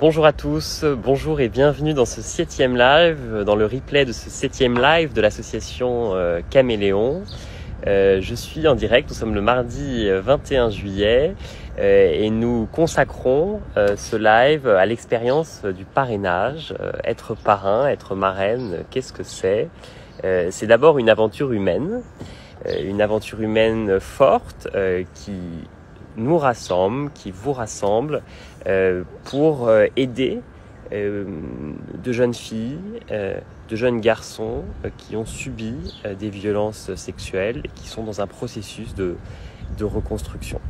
Bonjour à tous, bonjour et bienvenue dans ce 7e live, dans le replay de ce 7e live de l'association Caméléon. Je suis en direct, nous sommes le mardi 21 juillet et nous consacrons ce live à l'expérience du parrainage. Être parrain, être marraine, qu'est-ce que c'est? C'est d'abord une aventure humaine forte qui nous rassemble, qui vous rassemble pour aider de jeunes filles, de jeunes garçons qui ont subi des violences sexuelles et qui sont dans un processus de reconstruction.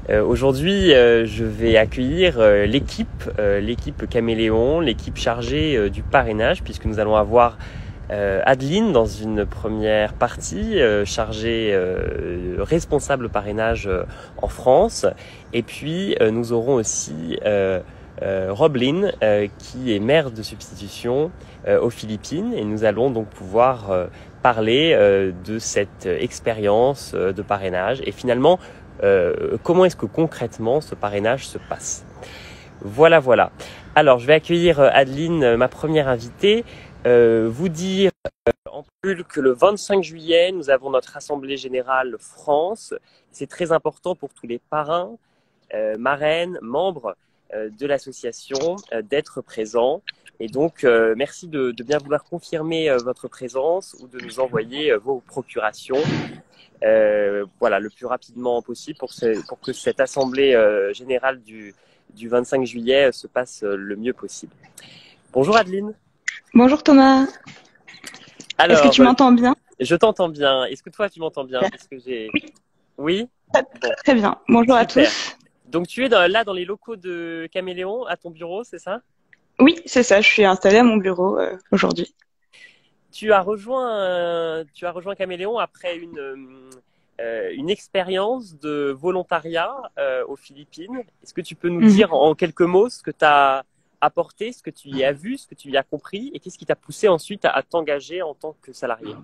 Aujourd'hui, je vais accueillir l'équipe Caméléon, l'équipe chargée du parrainage, puisque nous allons avoir Adeline dans une première partie, chargée responsable parrainage en France, et puis nous aurons aussi Roblin qui est mère de substitution aux Philippines, et nous allons donc pouvoir parler de cette expérience de parrainage et finalement comment est-ce que concrètement ce parrainage se passe. Voilà. Alors je vais accueillir Adeline, ma première invitée. Vous dire en plus que le 25 juillet, nous avons notre Assemblée Générale France. C'est très important pour tous les parrains, marraines, membres de l'association d'être présents. Et donc, merci de bien vouloir confirmer votre présence ou de nous envoyer vos procurations le plus rapidement possible pour que cette Assemblée Générale du 25 juillet se passe le mieux possible. Bonjour Adeline. Bonjour Thomas. Alors, est-ce que tu m'entends bien? Je t'entends bien. Est-ce que toi tu m'entends bien? Parce que j'ai... Oui. Très bien. Bonjour à tous. Donc tu es là dans les locaux de Caméléon, à ton bureau, c'est ça? Oui, c'est ça. Je suis installée à mon bureau aujourd'hui. Tu as rejoint Caméléon après une expérience de volontariat aux Philippines. Est-ce que tu peux nous dire en quelques mots ce que tu as apporté, ce que tu y as vu, ce que tu y as compris, et qu'est-ce qui t'a poussé ensuite à t'engager en tant que salarié?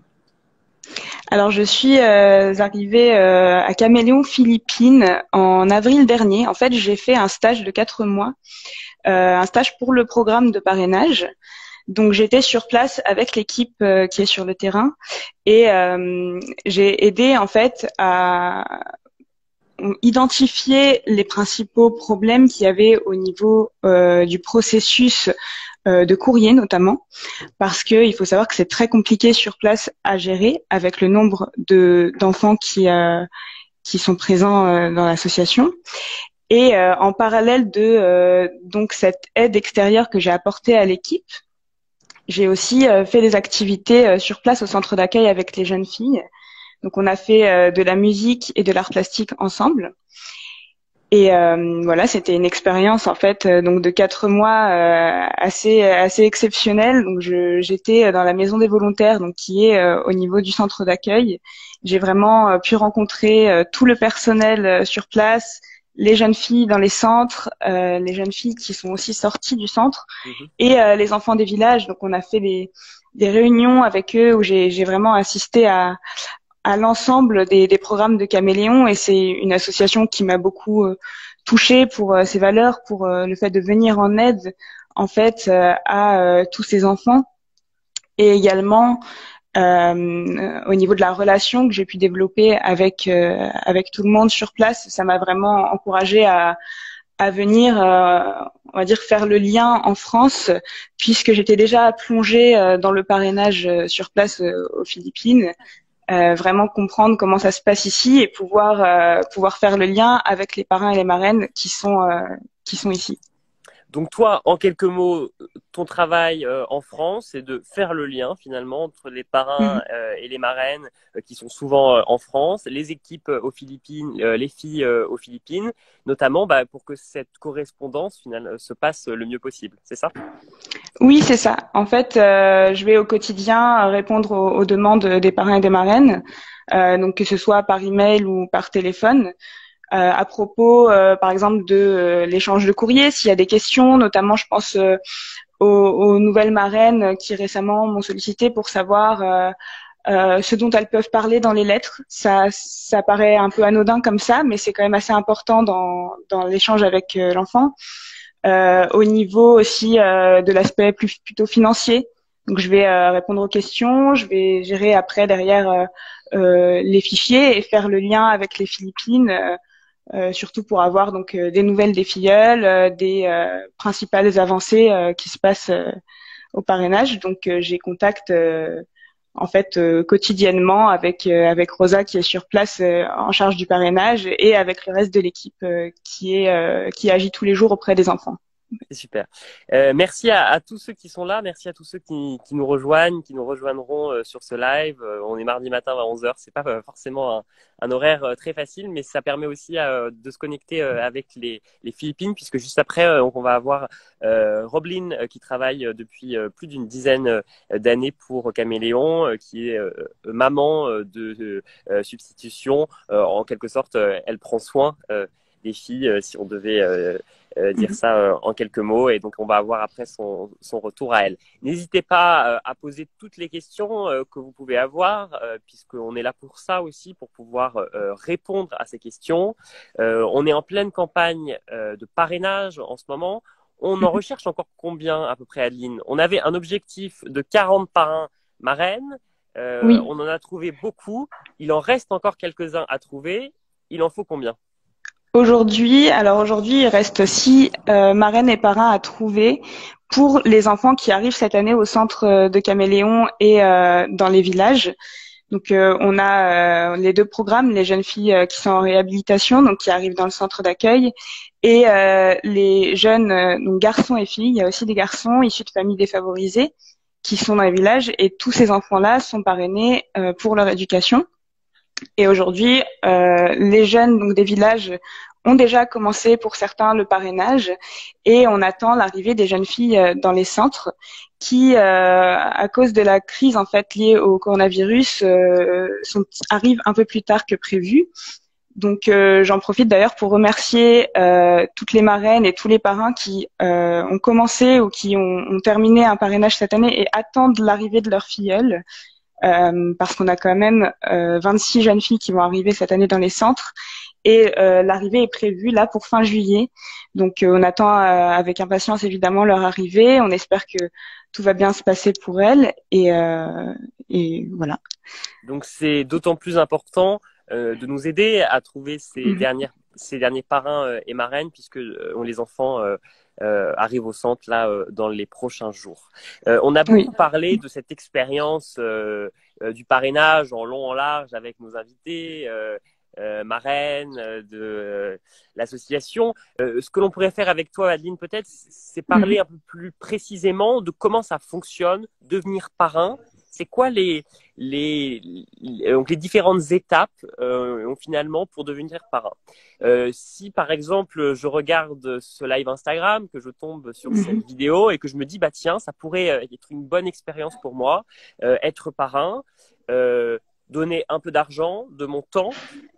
Alors, je suis arrivée à Caméléon, Philippines, en avril dernier. En fait, j'ai fait un stage de 4 mois, un stage pour le programme de parrainage. Donc, j'étais sur place avec l'équipe qui est sur le terrain, et j'ai aidé en fait à identifier les principaux problèmes qu'il y avait au niveau du processus de courrier notamment, parce que il faut savoir que c'est très compliqué sur place à gérer avec le nombre d'enfants qui sont présents dans l'association. Et en parallèle de donc cette aide extérieure que j'ai apportée à l'équipe, j'ai aussi fait des activités sur place au centre d'accueil avec les jeunes filles. Donc on a fait de la musique et de l'art plastique ensemble. Et voilà, c'était une expérience en fait donc de 4 mois assez exceptionnelle. Donc j'étais dans la maison des volontaires, donc qui est au niveau du centre d'accueil. J'ai vraiment pu rencontrer tout le personnel sur place, les jeunes filles dans les centres, les jeunes filles qui sont aussi sorties du centre, et les enfants des villages. Donc on a fait des réunions avec eux où j'ai vraiment assisté à l'ensemble des programmes de Caméléon, et c'est une association qui m'a beaucoup touchée pour ses valeurs, pour le fait de venir en aide en fait à tous ces enfants, et également au niveau de la relation que j'ai pu développer avec tout le monde sur place. Ça m'a vraiment encouragée à venir, on va dire, faire le lien en France, puisque j'étais déjà plongée dans le parrainage sur place aux Philippines. Vraiment comprendre comment ça se passe ici et pouvoir faire le lien avec les parrains et les marraines qui sont ici. Donc toi, en quelques mots, ton travail en France, c'est de faire le lien finalement entre les parrains et les marraines qui sont souvent en France, les équipes aux Philippines, les filles aux Philippines, notamment pour que cette correspondance se passe le mieux possible, c'est ça? Oui, c'est ça. En fait, je vais au quotidien répondre aux demandes des parrains et des marraines, donc que ce soit par email ou par téléphone. À propos, par exemple, de l'échange de courrier, s'il y a des questions, notamment, je pense aux nouvelles marraines qui récemment m'ont sollicité pour savoir ce dont elles peuvent parler dans les lettres. Ça paraît un peu anodin comme ça, mais c'est quand même assez important dans l'échange avec l'enfant. au niveau aussi de l'aspect plutôt financier. Donc je vais répondre aux questions, je vais gérer après derrière les fichiers et faire le lien avec les Philippines, surtout pour avoir donc des nouvelles des filleuls, des principales avancées qui se passent au parrainage. Donc j'ai contact en fait quotidiennement avec Rosa qui est sur place en charge du parrainage et avec le reste de l'équipe qui agit tous les jours auprès des enfants. C'est super. Merci à tous ceux qui sont là, merci à tous ceux qui nous rejoignent, qui nous rejoindront sur ce live. On est mardi matin à 11h, c'est pas forcément un horaire très facile, mais ça permet aussi de se connecter avec les Philippines, puisque juste après, on va avoir Roblin qui travaille depuis plus d'une dizaine d'années pour Caméléon, qui est maman de substitution. En quelque sorte, elle prend soin des filles, si on devait dire ça en quelques mots. Et donc, on va avoir après son retour à elle. N'hésitez pas à poser toutes les questions que vous pouvez avoir, puisqu'on est là pour ça aussi, pour pouvoir répondre à ces questions. On est en pleine campagne de parrainage en ce moment. On en recherche encore combien à peu près, Adeline? On avait un objectif de 40 parrains marraines. Oui. On en a trouvé beaucoup. Il en reste encore quelques-uns à trouver. Il en faut combien? Aujourd'hui, il reste 6 marraines et parrains à trouver pour les enfants qui arrivent cette année au centre de Caméléon et dans les villages. Donc on a les 2 programmes, les jeunes filles qui sont en réhabilitation, donc qui arrivent dans le centre d'accueil, et les jeunes donc garçons et filles. Il y a aussi des garçons issus de familles défavorisées qui sont dans les villages, et tous ces enfants-là sont parrainés pour leur éducation. Et aujourd'hui, les jeunes donc des villages ont déjà commencé pour certains le parrainage, et on attend l'arrivée des jeunes filles dans les centres qui, à cause de la crise en fait liée au coronavirus, arrivent un peu plus tard que prévu. Donc j'en profite d'ailleurs pour remercier toutes les marraines et tous les parrains qui ont commencé ou qui ont terminé un parrainage cette année et attendent l'arrivée de leurs filleuls. Parce qu'on a quand même 26 jeunes filles qui vont arriver cette année dans les centres, et l'arrivée est prévue là pour fin juillet. Donc on attend avec impatience évidemment leur arrivée. On espère que tout va bien se passer pour elles, et voilà. Donc c'est d'autant plus important de nous aider à trouver ces derniers parrains et marraines, puisque les enfants arrivent au centre là dans les prochains jours. On a beaucoup parlé de cette expérience du parrainage en long en large avec nos invités, marraines de l'association. Ce que l'on pourrait faire avec toi, Adeline, peut-être, c'est parler un peu plus précisément de comment ça fonctionne, devenir parrain. C'est quoi donc les différentes étapes finalement pour devenir parrain? Si par exemple je regarde ce live Instagram, que je tombe sur cette vidéo et que je me dis bah tiens, ça pourrait être une bonne expérience pour moi, être parrain, donner un peu d'argent, de mon temps,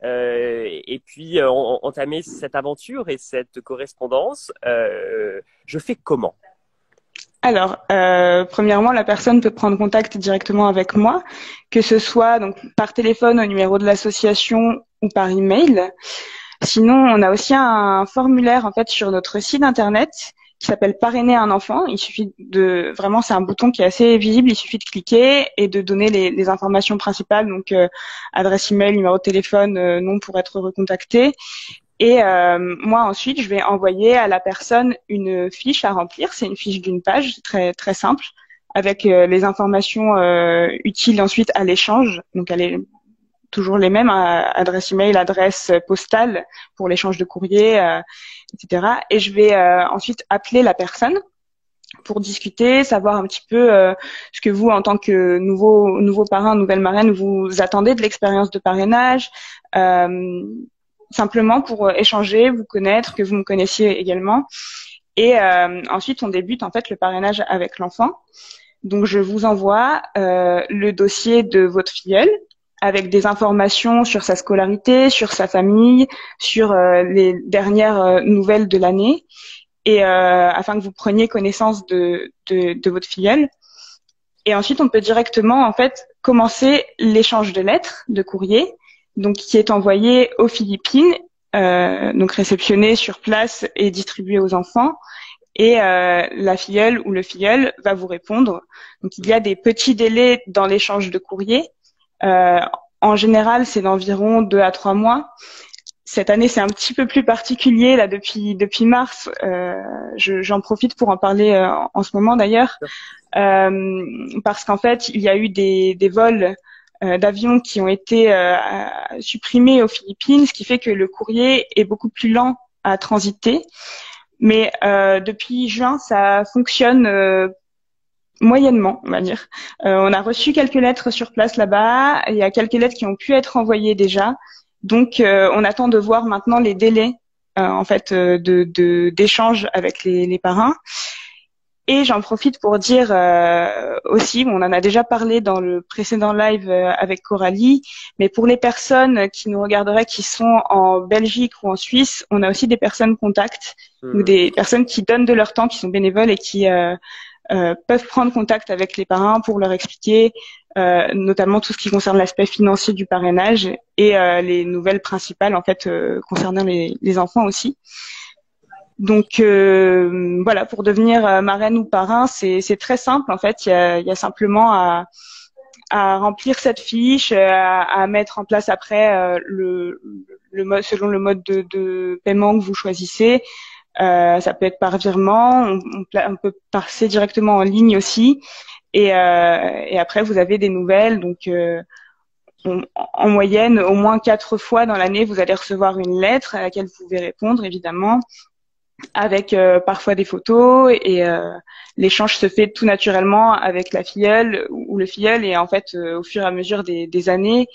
et puis entamer cette aventure et cette correspondance, je fais comment? Alors, premièrement, la personne peut prendre contact directement avec moi, que ce soit donc par téléphone au numéro de l'association ou par email. Sinon, on a aussi un formulaire en fait sur notre site internet qui s'appelle Parrainer un enfant. Il suffit vraiment, c'est un bouton qui est assez visible. Il suffit de cliquer et de donner les informations principales, donc adresse email, numéro de téléphone, nom pour être recontacté. Et moi ensuite, je vais envoyer à la personne une fiche à remplir. C'est une fiche d'une page, très très simple, avec les informations utiles ensuite à l'échange. Donc elle est toujours les mêmes, adresse email, adresse postale pour l'échange de courrier, etc. Et je vais ensuite appeler la personne pour discuter, savoir un petit peu ce que vous, en tant que nouveau parrain, nouvelle marraine, vous attendez de l'expérience de parrainage. Simplement pour échanger, vous connaître, que vous me connaissiez également. Et ensuite, on débute en fait le parrainage avec l'enfant. Donc, je vous envoie le dossier de votre filleul avec des informations sur sa scolarité, sur sa famille, sur les dernières nouvelles de l'année, et afin que vous preniez connaissance de votre filleul. Et ensuite, on peut directement en fait commencer l'échange de lettres, de courrier, donc qui est envoyé aux Philippines, donc réceptionné sur place et distribué aux enfants. et la filleule ou le filleul va vous répondre. Donc il y a des petits délais dans l'échange de courrier. En général, c'est d'environ 2 à 3 mois. Cette année, c'est un petit peu plus particulier là depuis mars. J'en profite pour en parler en ce moment d'ailleurs, parce qu'en fait, il y a eu des vols d'avions qui ont été supprimés aux Philippines, ce qui fait que le courrier est beaucoup plus lent à transiter. Mais depuis juin, ça fonctionne moyennement, on va dire. On a reçu quelques lettres sur place là-bas. Il y a quelques lettres qui ont pu être envoyées déjà. Donc, on attend de voir maintenant les délais en fait d'échange avec les parrains. Et j'en profite pour dire aussi, on en a déjà parlé dans le précédent live avec Coralie, mais pour les personnes qui nous regarderaient, qui sont en Belgique ou en Suisse, on a aussi des personnes contacts ou des personnes qui donnent de leur temps, qui sont bénévoles et qui peuvent prendre contact avec les parrains pour leur expliquer notamment tout ce qui concerne l'aspect financier du parrainage et les nouvelles principales en fait concernant les enfants aussi. Donc voilà, pour devenir marraine ou parrain, c'est très simple en fait. Il y a simplement à remplir cette fiche, à mettre en place après le mode selon le mode de paiement que vous choisissez. Ça peut être par virement, on peut passer directement en ligne aussi. Et après, vous avez des nouvelles. Donc, en moyenne, au moins 4 fois dans l'année, vous allez recevoir une lettre à laquelle vous pouvez répondre, évidemment, avec parfois des photos. Et l'échange se fait tout naturellement avec la filleule ou le filleul. Et en fait, au fur et à mesure des années,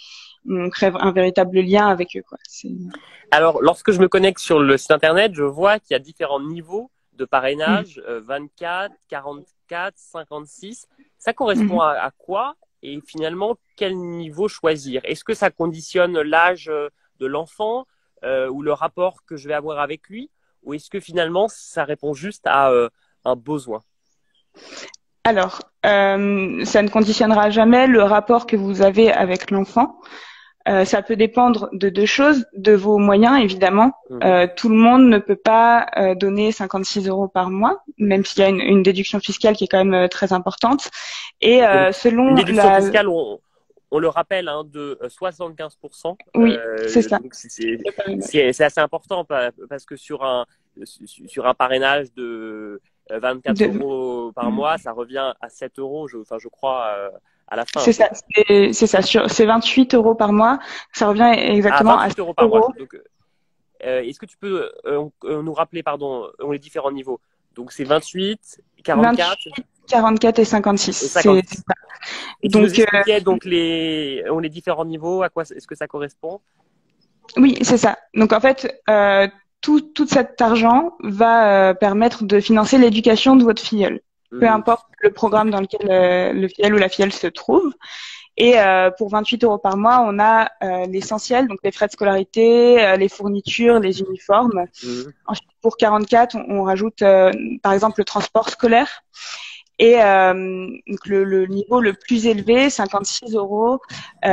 on crée un véritable lien avec eux, quoi. Alors, lorsque je me connecte sur le site internet, je vois qu'il y a différents niveaux de parrainage, 24, 44, 56. Ça correspond à quoi? Et finalement, quel niveau choisir? Est-ce que ça conditionne l'âge de l'enfant ou le rapport que je vais avoir avec lui? Ou est-ce que finalement, ça répond juste à un besoin? Alors, ça ne conditionnera jamais le rapport que vous avez avec l'enfant. Ça peut dépendre de 2 choses, de vos moyens évidemment. Tout le monde ne peut pas donner 56 € par mois, même s'il y a une déduction fiscale qui est quand même très importante. Et selon une déduction fiscale, on le rappelle, hein, de 75%. Oui, c'est ça. C'est assez important parce que sur un parrainage de 24 € par mois, ça revient à 7 €, je crois, à la fin. C'est ça, c'est 28 € par mois. Ça revient exactement à 28 € par mois. Donc, est-ce que tu peux nous rappeler, pardon, les différents niveaux? Donc, c'est 28, 44. 44 et 56. Et 56. Et tu nous expliquais donc les différents niveaux, à quoi est-ce que ça correspond? Oui, c'est ça. Donc en fait, tout cet argent va permettre de financer l'éducation de votre filleul, peu importe le programme dans lequel le filleul ou la filleule se trouve. Et pour 28 € par mois, on a l'essentiel, donc les frais de scolarité, les fournitures, les uniformes. Ensuite, pour 44, on rajoute par exemple le transport scolaire. Et donc le niveau le plus élevé, 56 €,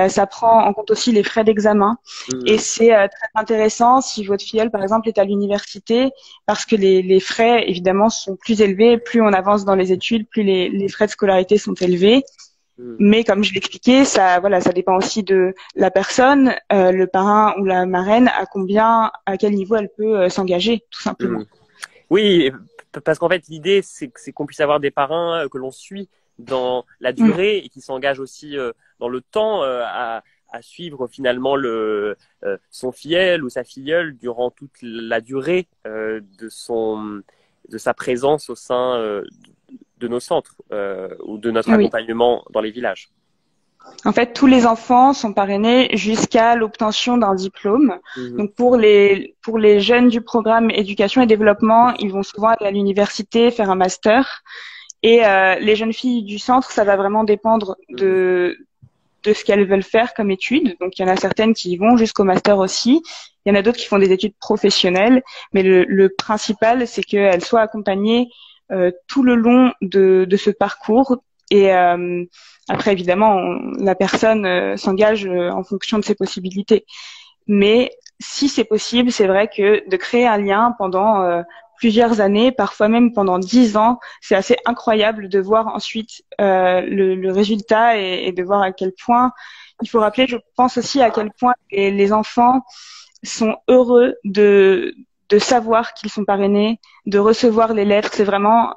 ça prend en compte aussi les frais d'examen. Et c'est très intéressant si votre filleule, par exemple, est à l'université, parce que les frais, évidemment, sont plus élevés. Plus on avance dans les études, plus les frais de scolarité sont élevés. Mais comme je l'expliquais, ça dépend aussi de la personne, le parrain ou la marraine, à quel niveau elle peut s'engager, tout simplement. Oui, parce qu'en fait, l'idée, c'est qu'on puisse avoir des parrains que l'on suit dans la durée et qui s'engagent aussi dans le temps à suivre finalement son filleul ou sa filleule durant toute la durée de sa présence au sein de nos centres ou de notre accompagnement dans les villages. En fait, tous les enfants sont parrainés jusqu'à l'obtention d'un diplôme. Donc, pour les jeunes du programme éducation et développement, ils vont souvent aller à l'université faire un master. Et les jeunes filles du centre, ça va vraiment dépendre de ce qu'elles veulent faire comme études. Donc, il y en a certaines qui y vont jusqu'au master aussi. Il y en a d'autres qui font des études professionnelles. Mais le principal, c'est qu'elles soient accompagnées tout le long de ce parcours. Et après, évidemment, la personne s'engage en fonction de ses possibilités. Mais si c'est possible, c'est vrai que de créer un lien pendant plusieurs années, parfois même pendant 10 ans. C'est assez incroyable de voir ensuite le résultat et de voir à quel point il faut rappeler, je pense aussi à quel point les enfants sont heureux de savoir qu'ils sont parrainés, de recevoir les lettres. C'est vraiment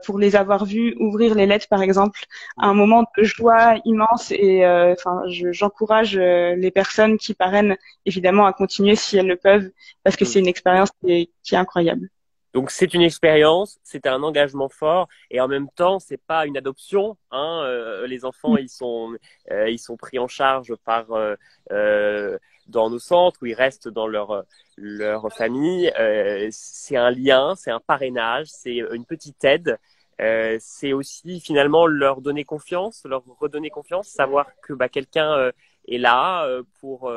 pour les avoir vus ouvrir les lettres, par exemple, un moment de joie immense. Et enfin, j'encourage les personnes qui parrainent évidemment à continuer si elles le peuvent, parce que c'est une expérience qui est incroyable. Donc c'est une expérience, c'est un engagement fort et en même temps c'est pas une adoption. Hein, les enfants ils sont pris en charge par dans nos centres où ils restent dans leur famille. C'est un lien, c'est un parrainage, c'est une petite aide. C'est aussi finalement leur donner confiance, leur redonner confiance, savoir que quelqu'un est là pour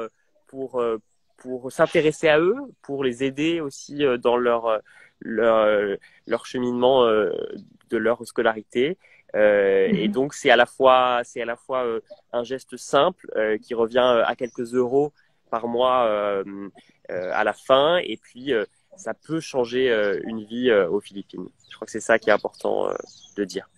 s'intéresser à eux, pour les aider aussi dans leur cheminement de leur scolarité. Et donc c'est à la fois un geste simple qui revient à quelques euros par mois à la fin, et puis ça peut changer une vie aux Philippines. Je crois que c'est ça qui est important de dire.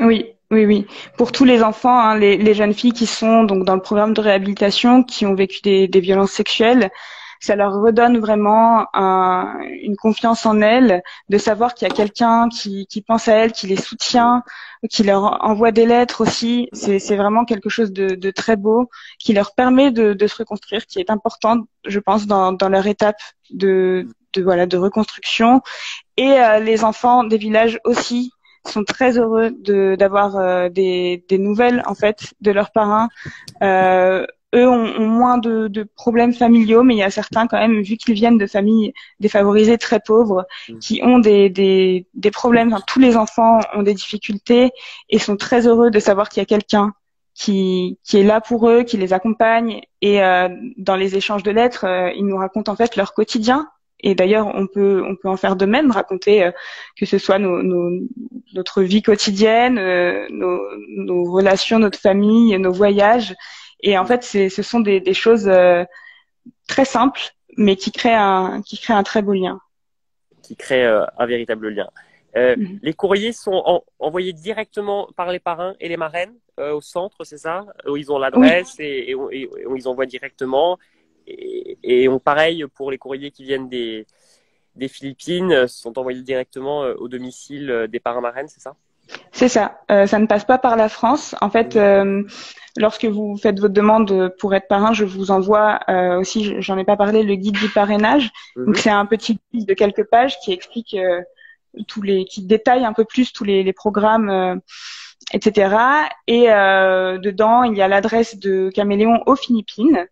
Oui, oui, oui. Pour tous les enfants, hein, les jeunes filles qui sont donc dans le programme de réhabilitation, qui ont vécu des violences sexuelles, ça leur redonne vraiment une confiance en elles, de savoir qu'il y a quelqu'un qui pense à elles, qui les soutient, qui leur envoie des lettres aussi. C'est vraiment quelque chose de très beau, qui leur permet de se reconstruire, qui est important, je pense, dans leur étape de reconstruction. Et les enfants des villages aussi sont très heureux d'avoir des nouvelles en fait de leurs parrains. Eux ont moins de problèmes familiaux, mais il y a certains quand même, vu qu'ils viennent de familles défavorisées très pauvres, qui ont des problèmes. Enfin, tous les enfants ont des difficultés et sont très heureux de savoir qu'il y a quelqu'un qui est là pour eux, qui les accompagne. Et dans les échanges de lettres, ils nous racontent en fait leur quotidien. Et d'ailleurs, on peut en faire de même, raconter que ce soit notre vie quotidienne, nos relations, notre famille, nos voyages. Et en fait, ce sont des choses très simples, mais qui créent un très beau lien. Qui crée un véritable lien. Les courriers sont envoyés directement par les parrains et les marraines au centre, c'est ça? Où ils ont l'adresse, oui. et où ils envoient directement. Et pareil pour les courriers qui viennent des Philippines, sont envoyés directement au domicile des parrains marraines, c'est ça? C'est ça. Ça ne passe pas par la France. En fait, lorsque vous faites votre demande pour être parrain, je vous envoie aussi, j'en ai pas parlé, le guide du parrainage. Donc c'est un petit guide de quelques pages qui explique qui détaille un peu plus tous les programmes, etc. Et dedans, il y a l'adresse de Caméléon aux Philippines.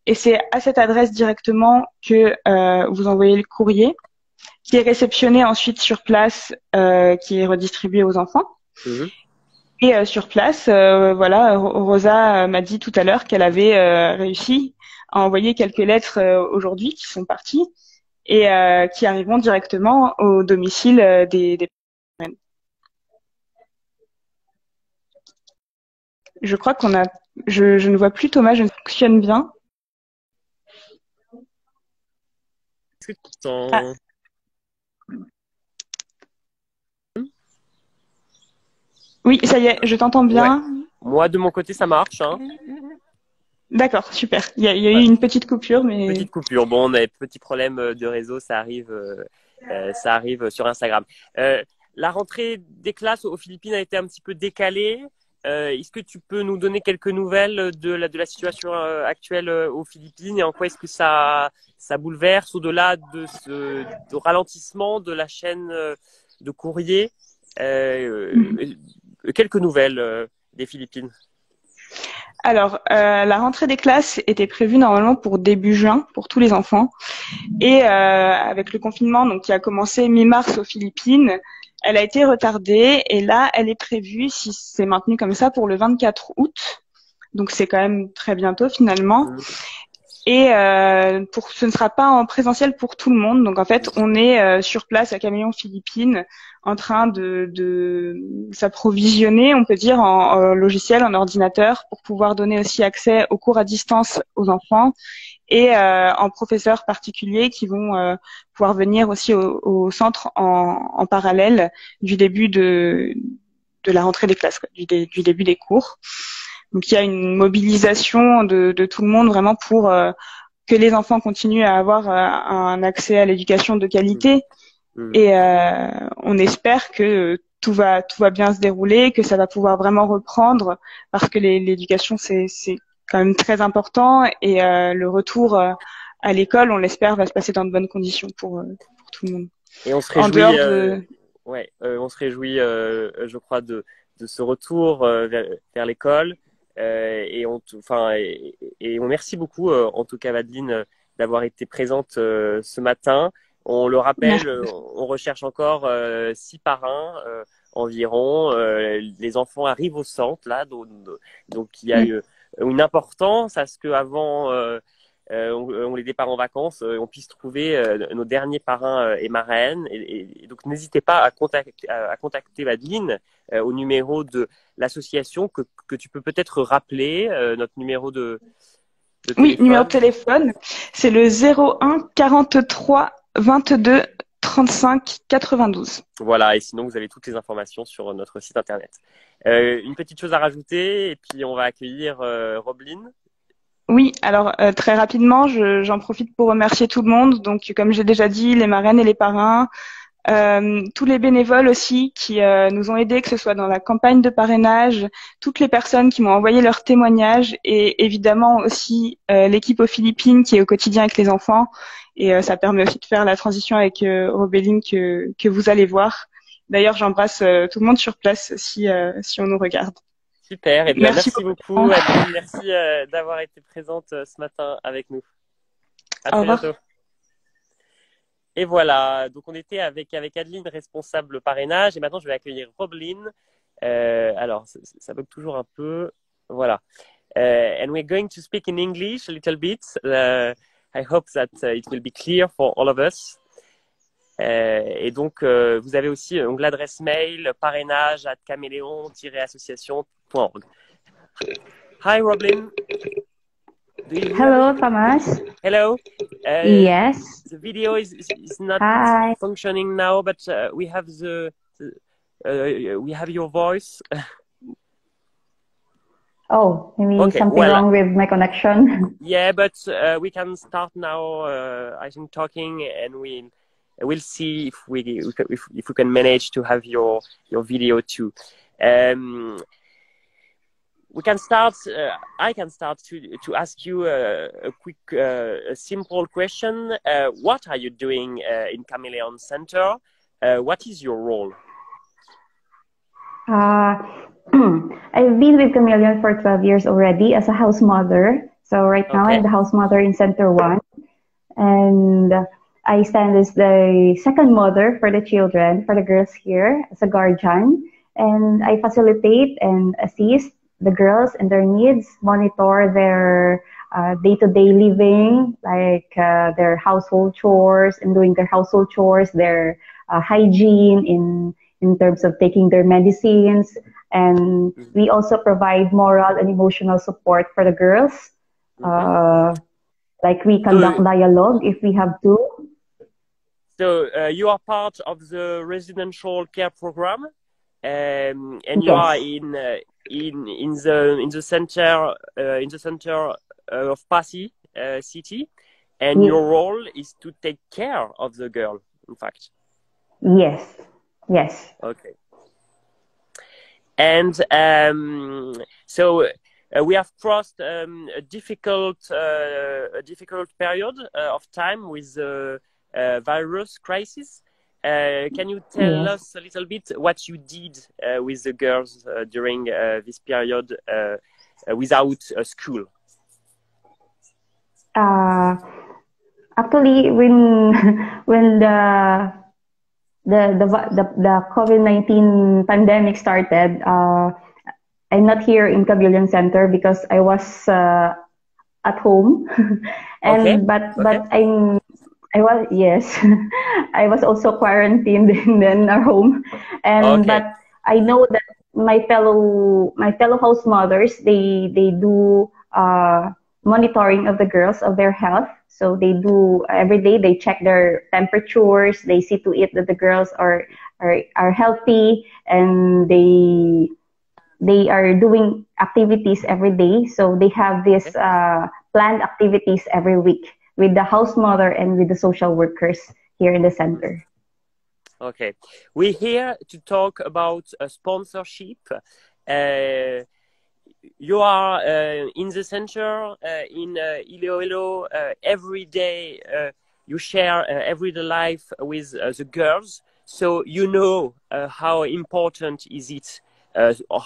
Et c'est à cette adresse directement que vous envoyez le courrier, qui est réceptionné ensuite sur place, qui est redistribué aux enfants. Et sur place, voilà, Rosa m'a dit tout à l'heure qu'elle avait réussi à envoyer quelques lettres aujourd'hui qui sont parties et qui arriveront directement au domicile des personnes. Je crois je ne vois plus Thomas, je ne fonctionne bien. Est-ce que tu Oui, ça y est, je t'entends bien. Ouais. Moi, de mon côté, ça marche. Hein. D'accord, super. Il y a eu une petite coupure, mais... Petite coupure. Bon, on a des petits problèmes de réseau, ça arrive sur Instagram. La rentrée des classes aux Philippines a été un petit peu décalée. Est-ce que tu peux nous donner quelques nouvelles de la situation actuelle aux Philippines et en quoi est-ce que ça bouleverse au-delà de ce ralentissement de la chaîne de courrier? Quelques nouvelles des Philippines. Alors, la rentrée des classes était prévue normalement pour début juin pour tous les enfants. Et avec le confinement donc qui a commencé mi-mars aux Philippines, elle a été retardée et là, elle est prévue, si c'est maintenu comme ça, pour le 24 août. Donc, c'est quand même très bientôt finalement. Et ce ne sera pas en présentiel pour tout le monde. Donc, en fait, on est sur place à Caméléon Philippines en train de s'approvisionner, on peut dire, en logiciel, en ordinateur, pour pouvoir donner aussi accès aux cours à distance aux enfants et en professeurs particuliers qui vont pouvoir venir aussi au centre en parallèle du début de la rentrée des classes, quoi, du début des cours. Donc il y a une mobilisation de tout le monde vraiment pour que les enfants continuent à avoir un accès à l'éducation de qualité. Et on espère que tout va bien se dérouler, que ça va pouvoir vraiment reprendre, parce que l'éducation c'est quand même très important, et le retour à l'école, on l'espère, va se passer dans de bonnes conditions pour tout le monde. Et on se réjouit, on se réjouit, je crois, de ce retour vers l'école. Et on merci beaucoup, en tout cas, Madeline, d'avoir été présente ce matin. On le rappelle, on recherche encore 6 parrains environ. Les enfants arrivent au centre là, donc il y a une importance à ce qu'avant on les départ en vacances, on puisse trouver nos derniers parrains et marraines. Et donc n'hésitez pas à contacter Madeline au numéro de l'association que tu peux peut-être rappeler, notre numéro de téléphone. Oui, numéro de téléphone, c'est le 01 43 22 35 92. Voilà, et sinon vous avez toutes les informations sur notre site internet. Une petite chose à rajouter, et puis on va accueillir Robeline. Oui, alors très rapidement, j'en profite pour remercier tout le monde. Donc, comme j'ai déjà dit, les marraines et les parrains, tous les bénévoles aussi qui nous ont aidés, que ce soit dans la campagne de parrainage, toutes les personnes qui m'ont envoyé leurs témoignages, et évidemment aussi l'équipe aux Philippines qui est au quotidien avec les enfants. Et ça permet aussi de faire la transition avec Robeline que vous allez voir. D'ailleurs, j'embrasse tout le monde sur place si on nous regarde. Super, et bien merci beaucoup Adeline, merci d'avoir été présente ce matin avec nous. À très bientôt. Et voilà, donc on était avec Adeline, responsable parrainage, et maintenant je vais accueillir Robeline. Alors, ça bug toujours un peu. Voilà. And we're going to speak in English a little bit. I hope that it will be clear for all of us. Et donc, vous avez aussi l'adresse mail parrainage@caméléon-association.org. Hi, Robeline. Hello, Thomas. Hello. Yes. The video is not functioning now, but we have we have your voice. Oh, maybe something wrong with my connection. Yeah, but we can start now. I think talking, and we'll see if we can manage to have your video too. We can start. I can start to ask you a quick, a simple question. What are you doing in Chameleon Center? What is your role? I've been with Chameleon for 12 years already as a house mother. So right now I'm the house mother in Center 1. And I stand as the second mother for the children, for the girls here, as a guardian. And I facilitate and assist the girls and their needs, monitor their day-to-day living, like their household chores and doing their household chores, their hygiene in terms of taking their medicines. And we also provide moral and emotional support for the girls. Like we conduct dialogue if we have to. So you are part of the residential care program, and you are in the center of Passy city, and your role is to take care of the girl. In fact. Yes. Yes. Okay. And so we have crossed a difficult period of time with the virus crisis. Can you tell us a little bit what you did with the girls during this period without a school? Actually, when the COVID-19 pandemic started, I'm not here in Chameleon Center because I was at home, and but I was also quarantined in our home, and but I know that my fellow house mothers they do monitoring of the girls of their health. So they do every day. They check their temperatures. They see to it that the girls are healthy, and they are doing activities every day. So they have this planned activities every week with the house mother and with the social workers here in the center. Okay, we're here to talk about sponsorship. You are in the center in Iloilo every day. You share everyday life with the girls, so you know how important is it.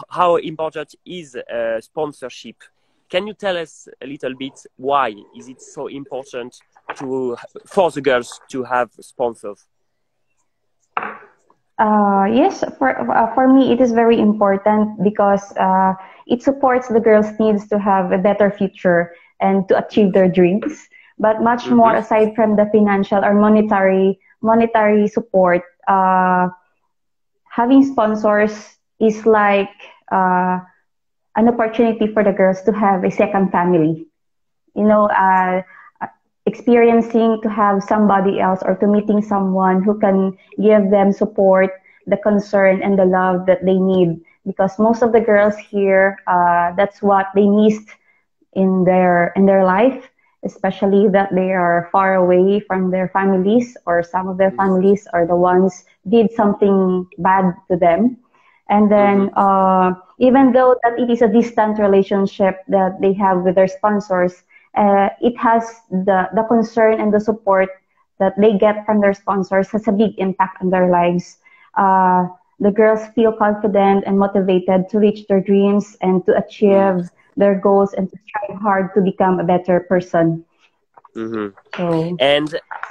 How important is sponsorship? Can you tell us a little bit why is it so important for the girls to have sponsors? Yes, for me it is very important because it supports the girls' needs to have a better future and to achieve their dreams. But much more aside from the financial or monetary support, having sponsors is like an opportunity for the girls to have a second family. You know, experiencing to have somebody else or to meeting someone who can give them support, the concern and the love that they need. Because most of the girls here, that's what they missed in their life, especially that they are far away from their families, or some of their families are the ones did something bad to them. And then even though that it is a distant relationship that they have with their sponsors, it has the concern and the support that they get from their sponsors has a big impact on their lives. The girls feel confident and motivated to reach their dreams and to achieve their goals and to strive hard to become a better person. So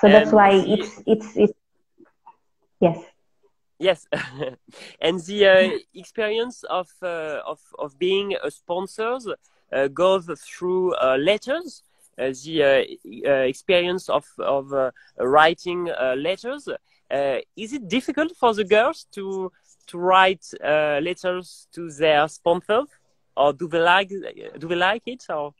that's why it's yes. Yes, and the experience of being a sponsor goes through letters. The experience of writing letters. Is it difficult for the girls to write letters to their sponsors, or do they like it? Or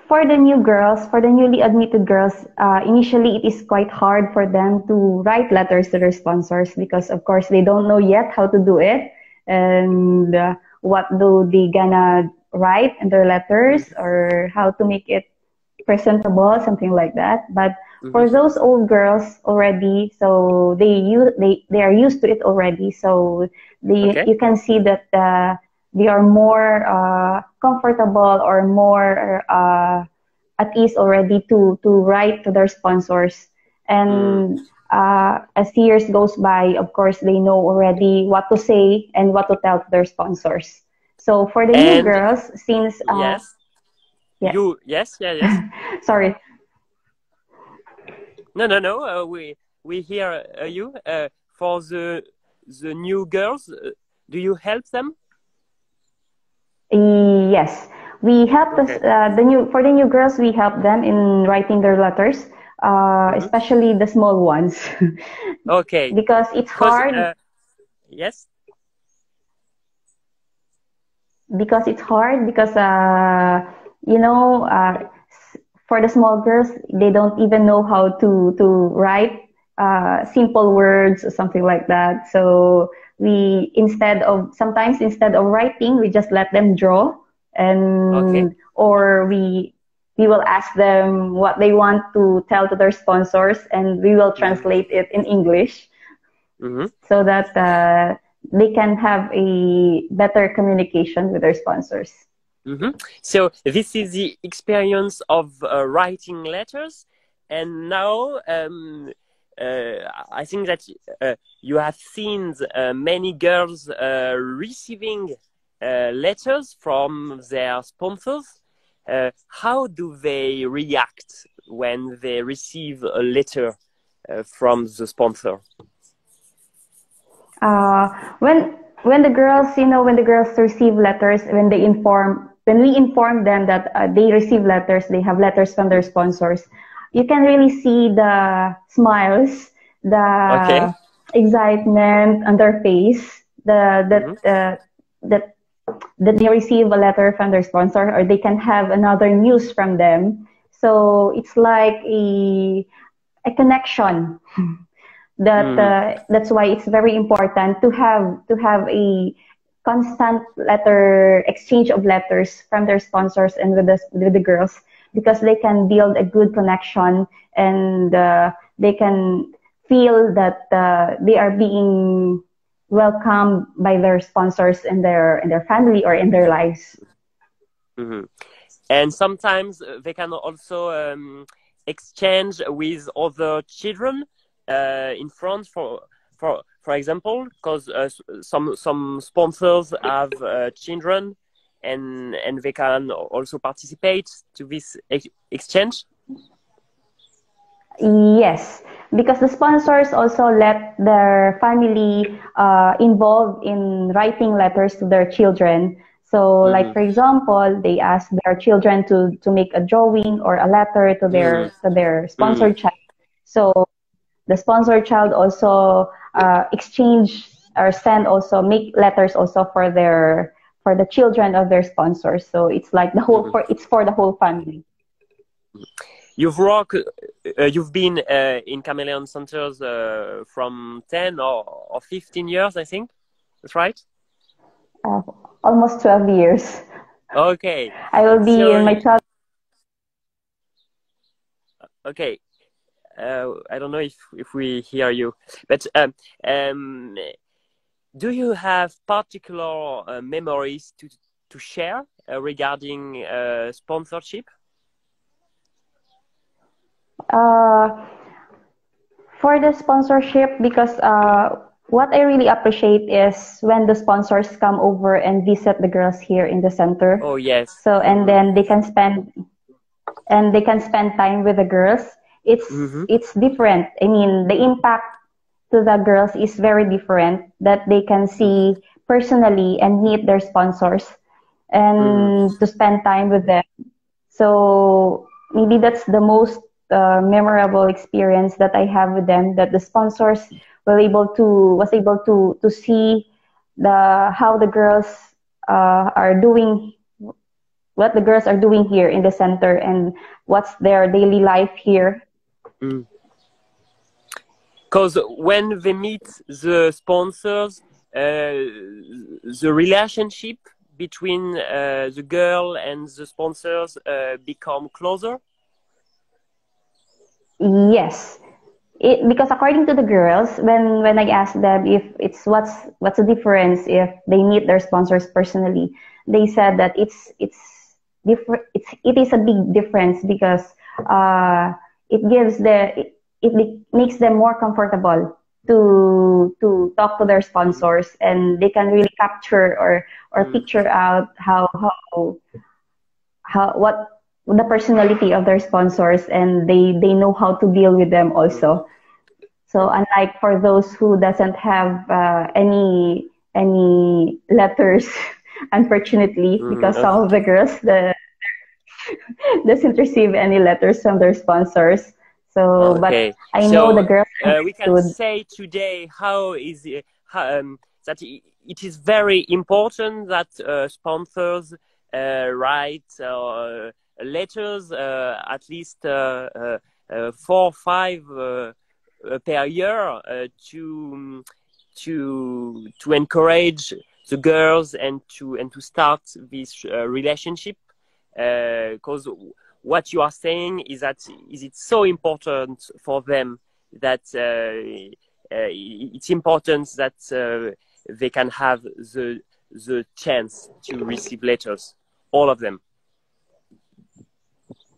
for the new girls, for the newly admitted girls, initially it is quite hard for them to write letters to their sponsors because, of course, they don't know yet how to do it and what do they gonna write in their letters or how to make it presentable, something like that. But for those old girls already, so they are used to it already. So you can see that they are more comfortable or more at ease already to write to their sponsors. And as years goes by, of course, they know already what to say and what to tell to their sponsors. So for the new girls, since yes. Sorry. No. We hear you. For the new girls, do you help them? Yes, we help for the new girls. We help them in writing their letters, especially the small ones. Okay. Because it's hard. Yes. Because it's hard because for the small girls, they don't even know how to write simple words or something like that. So sometimes instead of writing, we just let them draw, and or we will ask them what they want to tell to their sponsors, and we will translate it in English so that they can have a better communication with their sponsors. So this is the experience of writing letters, and now I think that you have seen many girls receiving letters from their sponsors. How do they react when they receive a letter from the sponsor? When the girls receive letters, when we inform them that they receive letters, they have letters from their sponsors, you can really see the smiles, the excitement on their face, that that they receive a letter from their sponsor, or they can have another news from them. So it's like a connection that that's why it's very important to have a constant letter exchange of letters from their sponsors and with the girls, because they can build a good connection, and they can feel that they are being welcomed by their sponsors in their family or in their lives. And sometimes they can also exchange with other children in France, for example, because some sponsors have children, and they can also participate to this exchange. Yes, because the sponsors also let their family involved in writing letters to their children. So, like for example, they ask their children to make a drawing or a letter to their sponsored child. So the sponsored child also exchange or make letters also for the children of their sponsors. So it's like it's for the whole family. You've been in Chameleon Centers from 10 or 15 years, I think. That's right? Almost 12 years. Okay. I will be in my 12. Okay. I don't know if we hear you, but do you have particular memories to share regarding sponsorship? For the sponsorship, because what I really appreciate is when the sponsors come over and visit the girls here in the center. Oh yes. So and then they can spend time with the girls. It's different. I mean, the impact to the girls is very different, that they can see personally and meet their sponsors and to spend time with them. So maybe that's the most memorable experience that I have with them, that the sponsors was able to see how the girls are doing, what the girls are doing here in the center, and what's their daily life here. Because when they meet the sponsors, the relationship between the girl and the sponsors become closer? Yes. Because according to the girls, when I asked them if what's the difference if they meet their sponsors personally, they said that it's different. It is a big difference, because it makes them more comfortable to talk to their sponsors, and they can really capture or picture out what the personality of their sponsors, and they know how to deal with them also. So unlike for those who doesn't have any letters, unfortunately, because some of the girls doesn't receive any letters from their sponsors. So, okay. But I know the girls. We can say today that it is very important that sponsors write letters at least 4 or 5 per year to encourage the girls and to start this relationship, because what you are saying is that it's so important for them that it's important that they can have the chance to receive letters, all of them.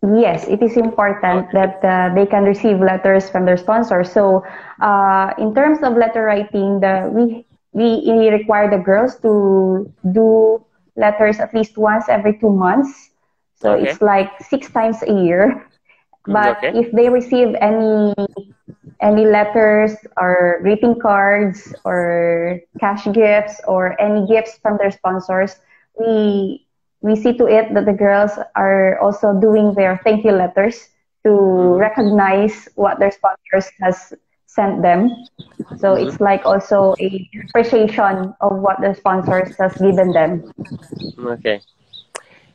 Yes, it is important that they can receive letters from their sponsors. So, in terms of letter writing, we require the girls to do letters at least once every 2 months. So it's like 6 times a year. But if they receive any letters or greeting cards or cash gifts or any gifts from their sponsors, we see to it that the girls are also doing their thank you letters to recognize what their sponsors has sent them. So it's like also a appreciation of what the sponsors has given them. Okay.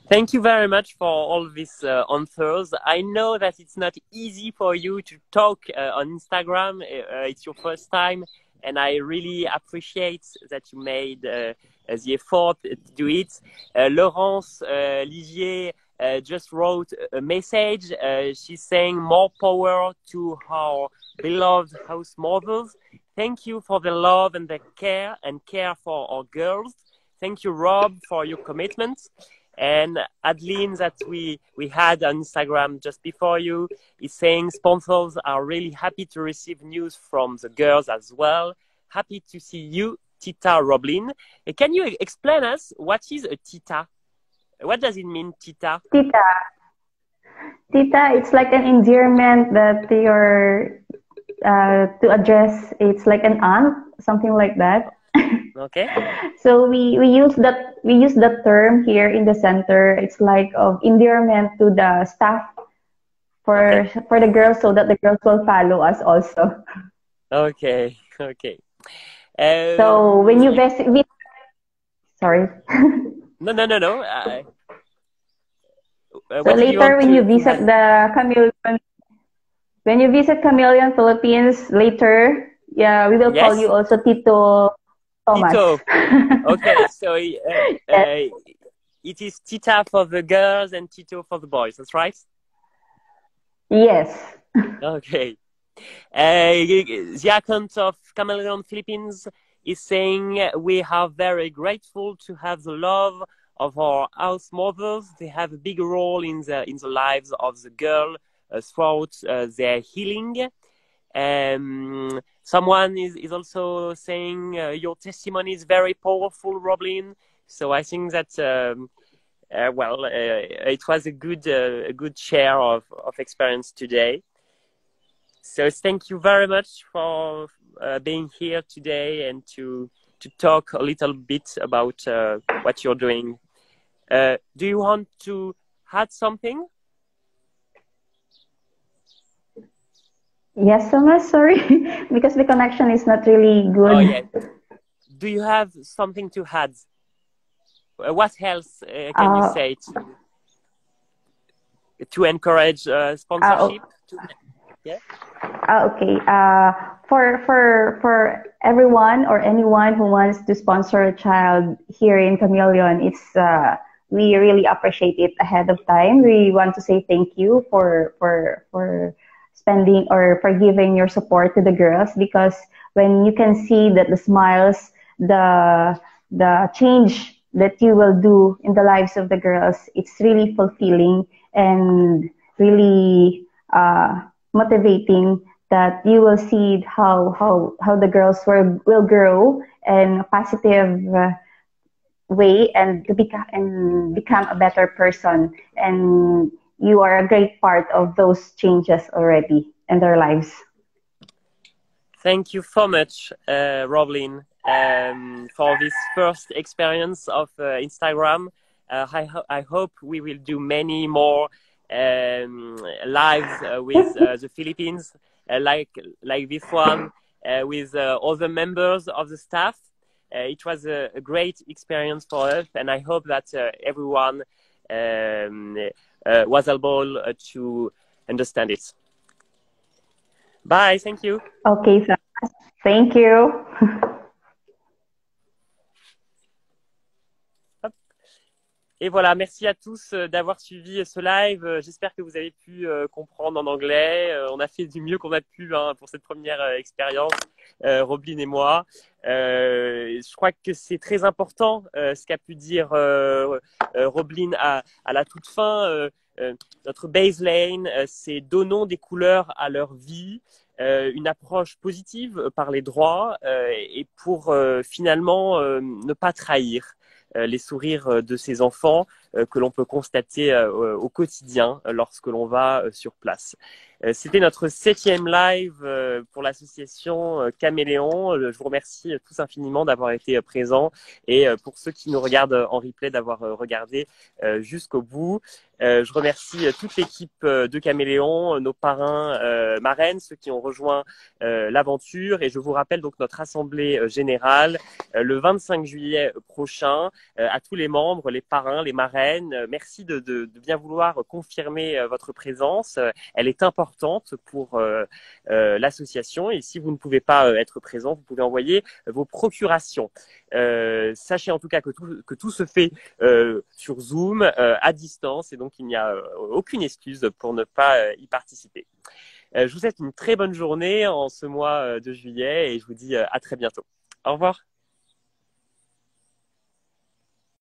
Thank you very much for all these answers. I know that it's not easy for you to talk on Instagram. It's your first time, and I really appreciate that you made the effort to do it. Laurence Ligier just wrote a message. She's saying more power to our beloved house mothers. Thank you for the love and the care for our girls. Thank you, Rob, for your commitment. And Adeline, that we had on Instagram just before you, is saying sponsors are really happy to receive news from the girls as well. Happy to see you, Tita Roblin. Can you explain us what is a Tita? What does it mean, Tita? Tita, it's like an endearment that you're to address. It's like an aunt, something like that. Okay. So we use that term here in the center. It's like of endearment to the staff for the girls, so that the girls will follow us also. Okay. Okay. So when you visit, sorry. No. So later, when you visit the Chameleon, when you visit Chameleon Philippines later, yeah, we will call you also Tito Thomas. Tito. Okay, so it is Tita for the girls and Tito for the boys. That's right? Yes. Okay. The account of Chameleon Philippines is saying we are very grateful to have the love of our house mothers. They have a big role in the lives of the girl throughout their healing. Someone is also saying your testimony is very powerful, Roblin. So I think that it was a good share of experience today. So thank you very much for being here today and to talk a little bit about what you're doing. Do you want to add something? Yes, Thomas, sorry, because the connection is not really good. Oh, yeah. Do you have something to add? What else can you say to encourage sponsorship? Yeah. Okay. For everyone or anyone who wants to sponsor a child here in Chameleon, we really appreciate it ahead of time. We want to say thank you for spending or for giving your support to the girls, because when you can see that the smiles, the change that you will do in the lives of the girls, it's really fulfilling and really motivating, that you will see how the girls will grow in a positive way and become a better person, and you are a great part of those changes already in their lives. Thank you so much, Roblin, for this first experience of Instagram. I hope we will do many more lives with the Philippines, like this one, with other members of the staff. It was a great experience for us, and I hope that everyone was able to understand it. Bye, thank you. Okay, so thank you. Et voilà, merci à tous d'avoir suivi ce live. J'espère que vous avez pu comprendre en anglais. On a fait du mieux qu'on a pu pour cette première expérience, Roblin et moi. Je crois que c'est très important ce qu'a pu dire Roblin à la toute fin. Notre baseline, c'est donnons des couleurs à leur vie, une approche positive par les droits et pour finalement ne pas trahir les sourires de ces enfants que l'on peut constater au quotidien lorsque l'on va sur place. C'était notre 7e live pour l'association Caméléon. Je vous remercie tous infiniment d'avoir été présents et pour ceux qui nous regardent en replay d'avoir regardé jusqu'au bout. Je remercie toute l'équipe de Caméléon, nos parrains, marraines, ceux qui ont rejoint l'aventure. Et je vous rappelle donc notre assemblée générale le 25 juillet prochain. À tous les membres, les parrains, les marraines, merci de bien vouloir confirmer votre présence. Elle est importante pour l'association. Et si vous ne pouvez pas être présent, vous pouvez envoyer vos procurations. Sachez en tout cas que tout se fait sur Zoom, à distance, et donc il n'y a aucune excuse pour ne pas y participer. Je vous souhaite une très bonne journée en ce mois de juillet et je vous dis à très bientôt. Au revoir.